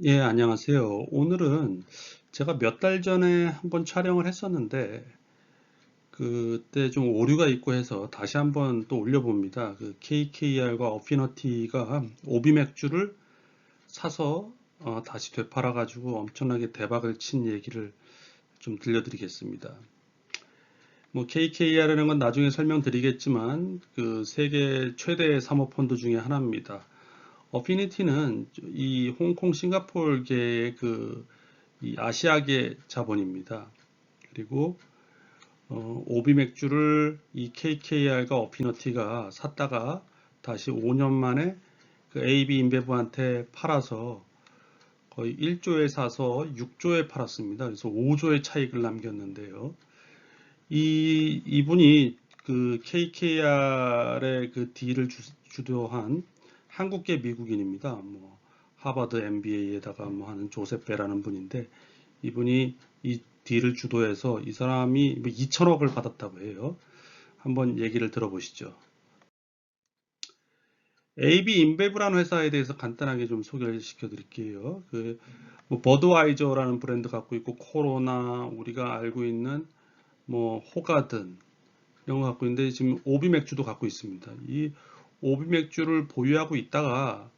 예, 안녕하세요. 오늘은 제가 몇 달 전에 한번 촬영을 했었는데, 그때 좀 오류가 있고 해서 다시 한번 또 올려봅니다. 그 KKR과 어피너티가 오비 맥주를 사서 다시 되팔아가지고 엄청나게 대박을 친 얘기를 좀 들려드리겠습니다. 뭐 KKR이라는 건 나중에 설명드리겠지만, 그 세계 최대 사모펀드 중에 하나입니다. 어피니티는 이 홍콩 싱가포르계의 이 아시아계 자본입니다. 그리고 오비 맥주를 이 KKR과 어피너티가 샀다가 다시 5년 만에 그 AB 인베브한테 팔아서 거의 1조에 사서 6조에 팔았습니다. 그래서 5조의 차익을 남겼는데요. 이분이 그 KKR의 그 딜을 주도한 한국계 미국인입니다. 뭐 하버드 MBA에다가 뭐 하는 조셉 베라는 분인데, 이분이 이 딜을 주도해서 이 사람이 2천억을 받았다고 해요. 한번 얘기를 들어보시죠. AB 인베브라는 회사에 대해서 간단하게 좀 소개를 시켜드릴게요. 뭐 버드와이저라는 브랜드 갖고 있고, 코로나, 우리가 알고 있는 뭐 호가든 이런 거 갖고 있는데, 지금 오비 맥주도 갖고 있습니다. 이 오비 맥주를 보유하고 있다가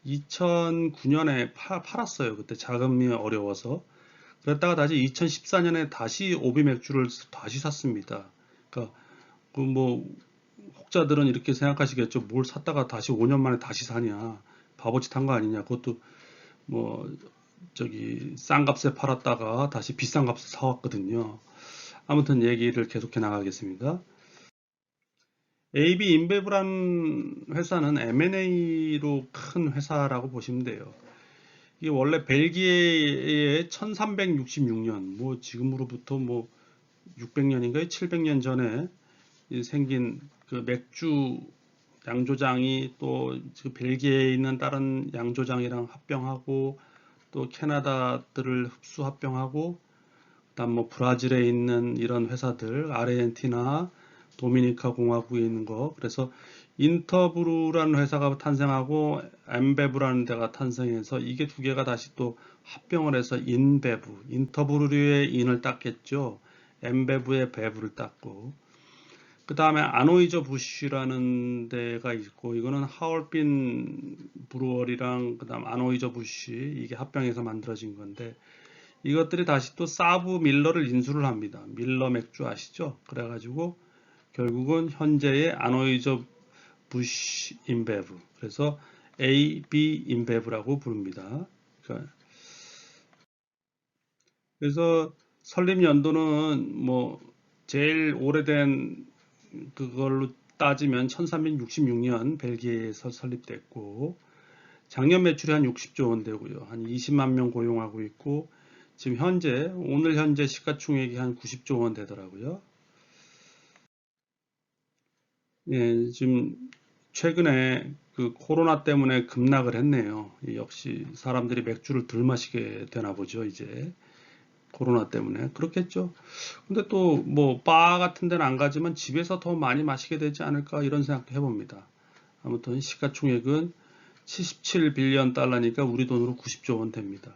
2009년에 팔았어요. 그때 자금이 어려워서. 그랬다가 다시 2014년에 다시 오비 맥주를 다시 샀습니다. 그러니까 그 뭐 혹자들은 이렇게 생각하시겠죠. 뭘 샀다가 다시 5년 만에 다시 사냐. 바보짓 한 거 아니냐. 그것도 뭐 저기 싼 값에 팔았다가 다시 비싼 값에 사왔거든요. 아무튼 얘기를 계속해 나가겠습니다. AB 인베브란 회사는 M&A로 큰 회사라고 보시면 돼요. 이게 원래 벨기에의 1366년, 뭐 지금으로부터 뭐 600년인가요? 700년 전에 생긴 그 맥주 양조장이 또그 벨기에에 있는 다른 양조장이랑 합병하고, 또 캐나다들을 흡수 합병하고, 그다음 뭐 브라질에 있는 이런 회사들, 아르헨티나, 도미니카 공화국에 있는 거. 그래서 인터브루라는 회사가 탄생하고 엠베브라는 데가 탄생해서 이게 두 개가 다시 또 합병을 해서 인베브, 인터브루의 인을 땄겠죠. 엠베브의 베브를 땄고. 그 다음에 아노이저 부쉬라는 데가 있고, 이거는 하얼빈 브루어리랑 그다음 아노이저 부쉬, 이게 합병해서 만들어진 건데, 이것들이 다시 또 사브 밀러를 인수를 합니다. 밀러 맥주 아시죠? 그래가지고 결국은 현재의 아노이저 부쉬 인베브, 그래서 AB 인베브라고 부릅니다. 그래서 설립 연도는 뭐 제일 오래된 그걸로 따지면 1366년 벨기에에서 설립됐고, 작년 매출이 한 60조 원 되고요. 한 20만 명 고용하고 있고, 지금 오늘 현재 시가총액이 한 90조 원 되더라고요. 예, 지금 최근에 그 코로나 때문에 급락을 했네요. 역시 사람들이 맥주를 덜 마시게 되나 보죠, 이제. 코로나 때문에. 그렇겠죠. 근데 또 뭐 바 같은 데는 안 가지만 집에서 더 많이 마시게 되지 않을까, 이런 생각도 해봅니다. 아무튼 시가총액은 77빌리언 달러니까 우리 돈으로 90조 원 됩니다.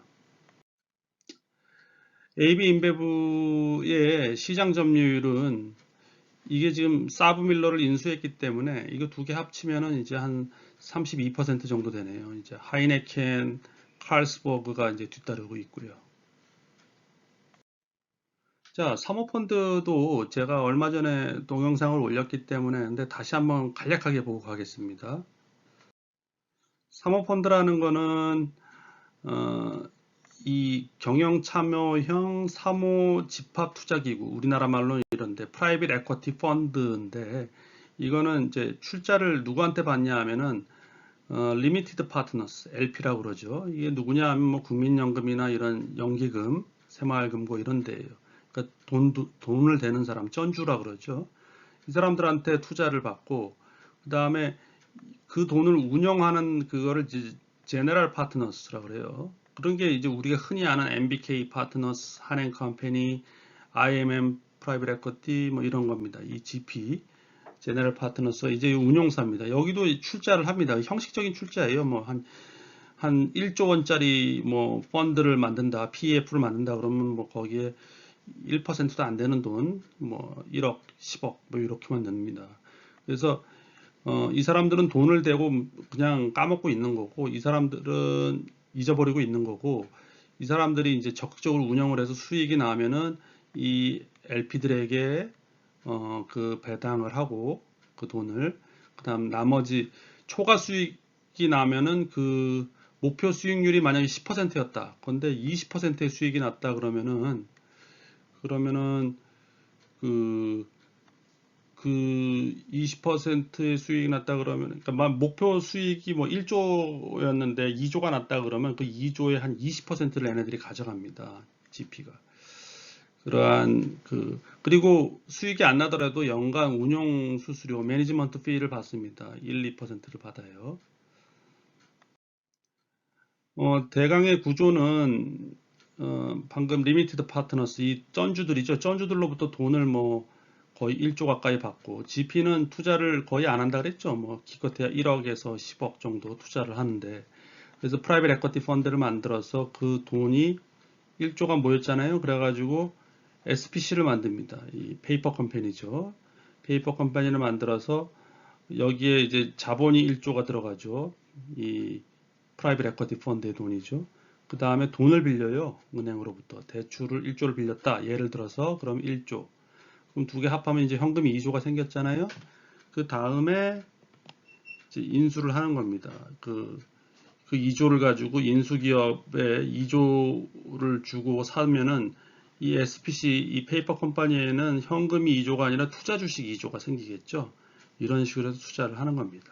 AB 인베브의 시장 점유율은, 이게 지금 사브밀러를 인수했기 때문에 이거 두 개 합치면은 이제 한 32% 정도 되네요. 이제 하이네켄, 칼스버그가 이제 뒤따르고 있고요. 자, 사모펀드도 제가 얼마 전에 동영상을 올렸기 때문에 근데 다시 한번 간략하게 보고 가겠습니다. 사모펀드라는 거는 어, 이 경영 참여형 사모 집합 투자 기구, 우리나라 말로 이런데 프라이빗 에쿼티 펀드인데, 이거는 이제 출자를 누구한테 받냐 하면은 리미티드 파트너스, LP라고 그러죠. 이게 누구냐 하면 뭐 국민연금이나 이런 연기금, 새마을금고 이런 데예요. 그러니까 돈을 대는 사람, 쩐주라 그러죠. 이 사람들한테 투자를 받고, 그 다음에 그 돈을 운영하는 그거를 이제 제너럴 파트너스라고 그래요. 그런 게 이제 우리가 흔히 아는 MBK 파트너스, 한앤컴퍼니, IMM 프라이빗 에쿼티 뭐 이런 겁니다. 이 GP, 제너럴 파트너스 이제 운용사입니다. 여기도 출자를 합니다. 형식적인 출자예요. 뭐 한 1조 원짜리 뭐 펀드를 만든다, PEF를 만든다 그러면 뭐 거기에 1%도 안 되는 돈, 뭐 1억, 10억 뭐 이렇게만 듭니다. 그래서 이 사람들은 돈을 대고 그냥 까먹고 있는 거고, 이 사람들은 잊어버리고 있는 거고, 이 사람들이 이제 적극적으로 운영을 해서 수익이 나면은 이 LP들에게 그 배당을 하고 그 돈을, 그다음 나머지 초과 수익이 나면은 그 목표 수익률이 만약에 10%였다. 그런데 20%의 수익이 났다 그러면은 그 20%의 수익이 났다 그러면, 그러니까 목표 수익이 뭐 1조였는데 2조가 났다 그러면 그 2조의 한 20%를 얘네들이 가져갑니다. GP가. 그러한 그리고 수익이 안 나더라도 연간 운용 수수료, 매니지먼트 피를 받습니다. 1, 2%를 받아요. 대강의 구조는 방금 리미티드 파트너스 이 쩐주들이죠. 쩐주들로부터 돈을 뭐 거의 1조 가까이 받고, GP는 투자를 거의 안 한다 그랬죠. 뭐 기껏해야 1억에서 10억 정도 투자를 하는데, 그래서 프라이빗 에쿼티 펀드를 만들어서 그 돈이 1조가 모였잖아요. 그래가지고 SPC를 만듭니다. 이 페이퍼 컴퍼니죠. 페이퍼 컴퍼니를 만들어서 여기에 이제 자본이 1조가 들어가죠. 이 프라이빗 에쿼티 펀드의 돈이죠. 그 다음에 돈을 빌려요. 은행으로부터 대출을 1조를 빌렸다. 예를 들어서 그럼 1조. 그럼 두 개 합하면 이제 현금이 2조가 생겼잖아요. 그 다음에 이제 인수를 하는 겁니다. 그 2조를 가지고 인수기업에 2조를 주고 사면은 이 SPC, 이 페이퍼 컴퍼니에는 현금이 2조가 아니라 투자 주식 2조가 생기겠죠. 이런 식으로 해서 투자를 하는 겁니다.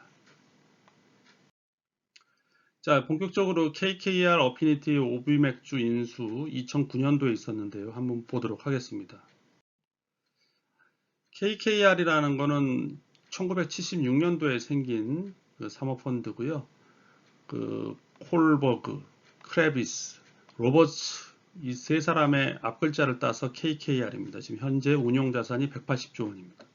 자, 본격적으로 KKR 어피니티 오비맥주 인수 2009년도에 있었는데요. 한번 보도록 하겠습니다. KKR이라는 거는 1976년도에 생긴 그 사모펀드고요. 그 콜버그, 크레비스, 로버츠 이 세 사람의 앞글자를 따서 KKR입니다. 지금 현재 운용 자산이 180조 원입니다.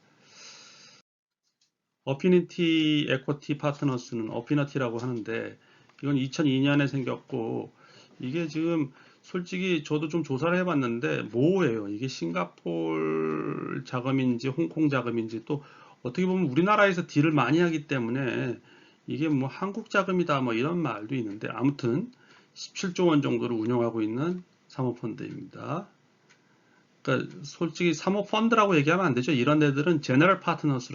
어피니티 에쿼티 파트너스는 어피너티라고 하는데, 이건 2002년에 생겼고, 이게 지금 솔직히 저도 좀 조사를 해봤는데 모호해요. 이게 싱가포르 자금인지 홍콩 자금인지, 또 어떻게 보면 우리나라에서 딜을 많이 하기 때문에 이게 뭐 한국 자금이다 뭐 이런 말도 있는데, 아무튼 17조 원 정도를 운영하고 있는 사모펀드입니다. 그러니까 솔직히 사모펀드라고 얘기하면 안 되죠. 이런 애들은 제너럴 파트너스,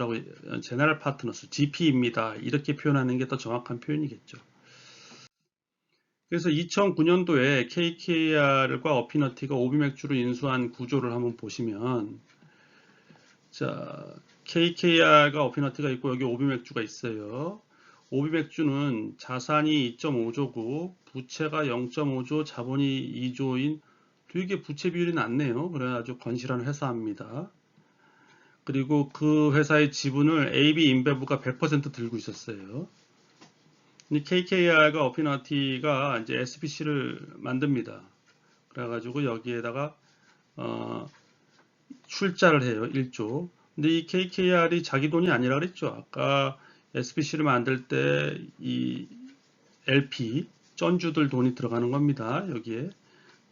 GP입니다. 이렇게 표현하는 게 더 정확한 표현이겠죠. 그래서 2009년도에 KKR과 어피너티가 오비맥주로 인수한 구조를 한번 보시면, 자, KKR과 어피너티가 있고 여기 오비맥주가 있어요. 오비맥주는 자산이 2.5조고 부채가 0.5조, 자본이 2조인 되게 부채 비율이 낮네요. 그래 아주 건실한 회사입니다. 그리고 그 회사의 지분을 AB 인베브가 100% 들고 있었어요. KKR과 어피너티가 이제 SPC를 만듭니다. 그래가지고 여기에다가 출자를 해요. 1조. 근데 이 KKR이 자기 돈이 아니라 그랬죠. 아까 SPC를 만들 때 이 LP 쩐주들 돈이 들어가는 겁니다. 여기에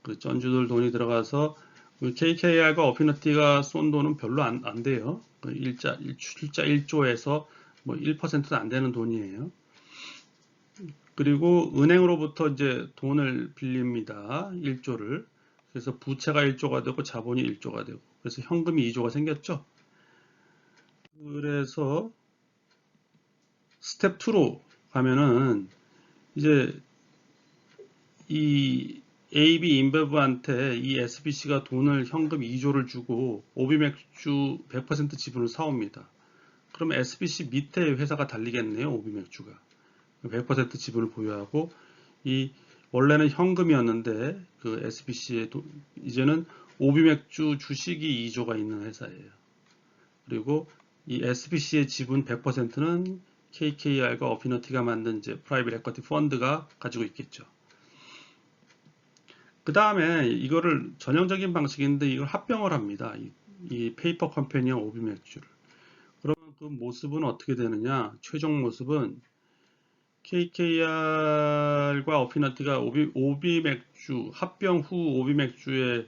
그 쩐주들 돈이 들어가서 KKR과 어피너티가 쏜 돈은 별로 안 돼요. 출자 1조에서 뭐 1%도 안 되는 돈이에요. 그리고 은행으로부터 이제 돈을 빌립니다. 1조를. 그래서 부채가 1조가 되고 자본이 1조가 되고, 그래서 현금이 2조가 생겼죠. 그래서 스텝 2로 가면은 이제 이 AB 인베브한테 이 SBC가 돈을 현금 2조를 주고 오비맥주 100% 지분을 사옵니다. 그럼 SBC 밑에 회사가 달리겠네요. 오비맥주가 100% 지분을 보유하고, 이 원래는 현금이었는데 그 SBC의 이제는 오비맥주 주식이 2조가 있는 회사예요. 그리고 이 SBC의 지분 100%는 KKR과 어피너티가 만든 이제 프라이빗 에쿼티 펀드가 가지고 있겠죠. 그 다음에 이거를 전형적인 방식인데 이걸 합병을 합니다. 이 페이퍼 컴퍼니와 오비맥주를. 그러면 그 모습은 어떻게 되느냐? 최종 모습은 KKR과 어피너티가 오비 맥주 합병 후 오비 맥주의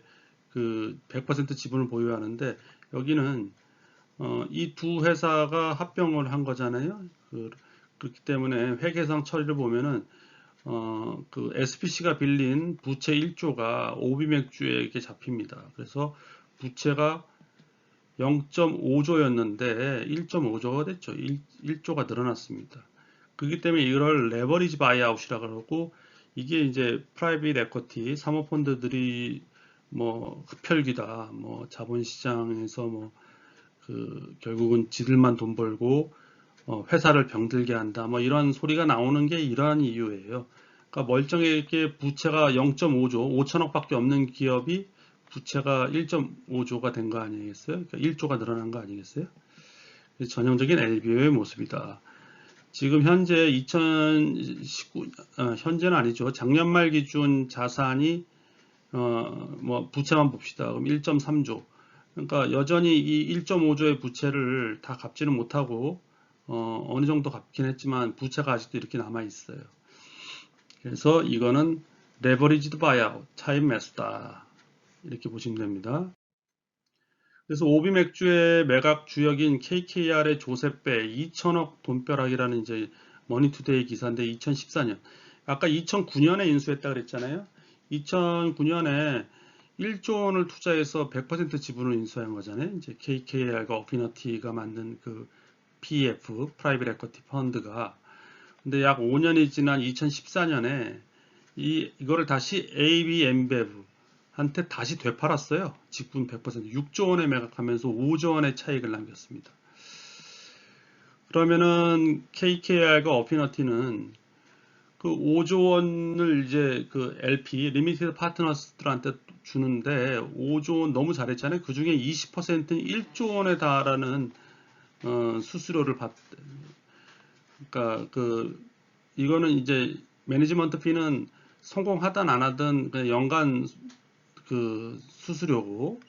그 100% 지분을 보유하는데 여기는 이 두 회사가 합병을 한 거잖아요. 그렇기 때문에 회계상 처리를 보면은 그 SPC가 빌린 부채 1조가 오비 맥주에게 잡힙니다. 그래서 부채가 0.5조였는데 1.5조가 됐죠. 1조가 늘어났습니다. 그렇기 때문에 이걸 레버리지 바이아웃이라고 그러고 이게 이제 프라이빗 에쿼티 사모펀드들이 뭐 흡혈귀다 뭐 자본시장에서 뭐 그 결국은 지들만 돈 벌고 회사를 병들게 한다 뭐 이런 소리가 나오는 게 이러한 이유예요. 그러니까 멀쩡하게 부채가 0.5조 5천억밖에 없는 기업이 부채가 1.5조가 된 거 아니겠어요? 그러니까 1조가 늘어난 거 아니겠어요? 전형적인 LBO의 모습이다. 지금 현재 2019 현재는 아니죠. 작년 말 기준 자산이 뭐 부채만 봅시다. 그럼 1.3조. 그러니까 여전히 이 1.5조의 부채를 다 갚지는 못하고 어느 정도 갚긴 했지만 부채가 아직도 이렇게 남아 있어요. 그래서 이거는 레버리지드 바이아웃, 차입 매수다. 이렇게 보시면 됩니다. 그래서 오비 맥주의 매각 주역인 KKR의 조세배 2천억 돈벼락이라는 이제 머니투데이 기사인데 2014년. 아까 2009년에 인수했다 그랬잖아요. 2009년에 1조 원을 투자해서 100% 지분을 인수한 거잖아요. 이제 KKR과 어피너티가 만든 그 PEF, 프라이빗 에쿼티 펀드가. 근데 약 5년이 지난 2014년에 이거를 다시 AB 엠베브 한테 다시 되팔았어요. 직분 100% 6조 원에 매각하면서 5조 원의 차익을 남겼습니다. 그러면은 KKR과 어피너티는 그 5조 원을 이제 그 LP 리미티드 파트너스들한테 주는데 5조 원 너무 잘했잖아요. 그 중에 20%는 1조 원에 달하는 수수료를 그러니까 이거는 이제 매니지먼트 피는 성공하든 안 하든 그냥 연간 그 수수료고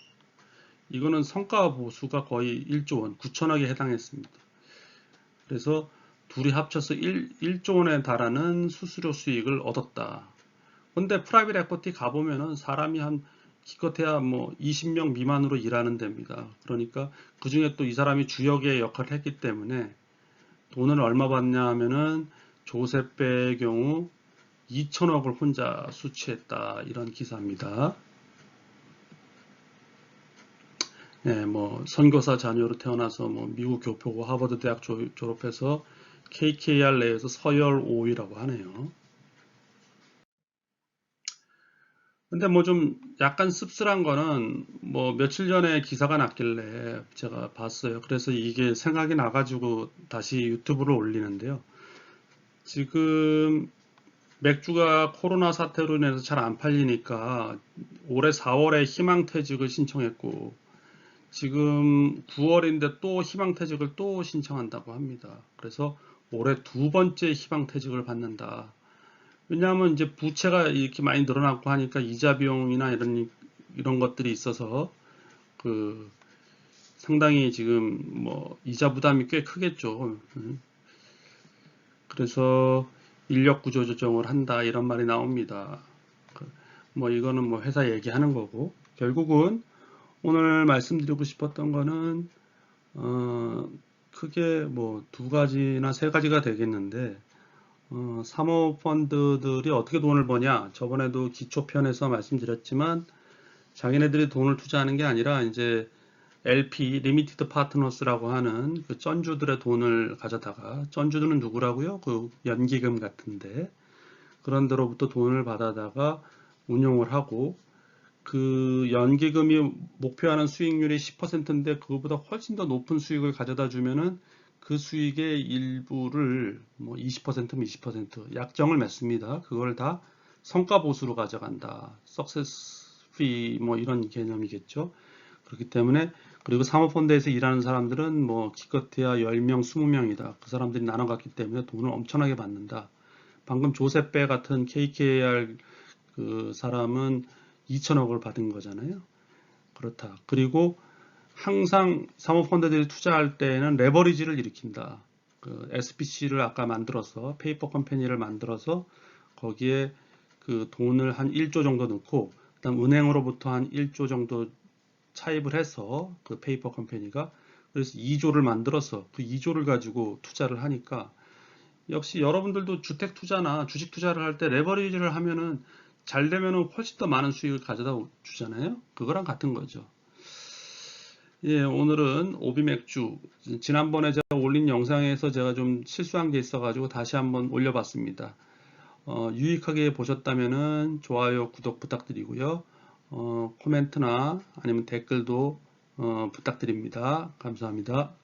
이거는 성과 보수가 거의 1조 원, 9천억에 해당했습니다. 그래서 둘이 합쳐서 1조 원에 달하는 수수료 수익을 얻었다. 근데 프라이빗 에쿼티 가보면은 사람이 한 기껏해야 뭐 20명 미만으로 일하는 데입니다. 그러니까 그 중에 또 이 사람이 주역의 역할을 했기 때문에 돈을 얼마 받냐 하면은 조세배의 경우 2천억을 혼자 수취했다. 이런 기사입니다. 네, 뭐 선교사 자녀로 태어나서 뭐 미국 교포고 하버드 대학 졸업해서 KKR 내에서 서열 5위라고 하네요. 근데 뭐 좀 약간 씁쓸한 거는 뭐 며칠 전에 기사가 났길래 제가 봤어요. 그래서 이게 생각이 나가지고 다시 유튜브를 올리는데요. 지금 맥주가 코로나 사태로 인해서 잘 안 팔리니까 올해 4월에 희망퇴직을 신청했고 지금 9월인데 또 희망퇴직을 또 신청한다고 합니다. 그래서 올해 두 번째 희망퇴직을 받는다. 왜냐하면 이제 부채가 이렇게 많이 늘어났고 하니까 이자 비용이나 이런 것들이 있어서 그 상당히 지금 뭐 이자 부담이 꽤 크겠죠. 그래서 인력 구조 조정을 한다 이런 말이 나옵니다. 뭐 이거는 뭐 회사 얘기하는 거고 결국은 오늘 말씀드리고 싶었던 거는 크게 뭐 두 가지나 세 가지가 되겠는데 사모펀드들이 어떻게 돈을 버냐 저번에도 기초편에서 말씀드렸지만 자기네들이 돈을 투자하는 게 아니라 이제 LP 리미티드 파트너스라고 하는 그 쩐주들의 돈을 가져다가 쩐주들은 누구라고요? 그 연기금 같은데 그런 데로부터 돈을 받아다가 운용을 하고 그 연기금이 목표하는 수익률이 10%인데 그거보다 훨씬 더 높은 수익을 가져다 주면은 그 수익의 일부를 뭐 20%면 20% 약정을 맺습니다. 그걸 다 성과 보수로 가져간다. 석세스 피 뭐 이런 개념이겠죠. 그렇기 때문에 그리고 사모펀드에서 일하는 사람들은 뭐 기껏해야 10명, 20명이다. 그 사람들이 나눠 갔기 때문에 돈을 엄청나게 받는다. 방금 조세배 같은 KKR 그 사람은 2천억을 받은 거잖아요. 그렇다. 그리고 항상 사모펀드들이 투자할 때에는 레버리지를 일으킨다. 그 SPC를 아까 만들어서 페이퍼 컴퍼니를 만들어서 거기에 그 돈을 한 1조 정도 넣고 그다음 은행으로부터 한 1조 정도 차입을 해서 그 페이퍼 컴퍼니가 그래서 2조를 만들어서 그 2조를 가지고 투자를 하니까 역시 여러분들도 주택 투자나 주식 투자를 할 때 레버리지를 하면은 잘 되면은 훨씬 더 많은 수익을 가져다 주잖아요. 그거랑 같은 거죠. 예, 오늘은 오비맥주 지난번에 제가 올린 영상에서 제가 좀 실수한 게 있어가지고 다시 한번 올려봤습니다. 유익하게 보셨다면은 좋아요, 구독 부탁드리고요. 코멘트나 아니면 댓글도 부탁드립니다. 감사합니다.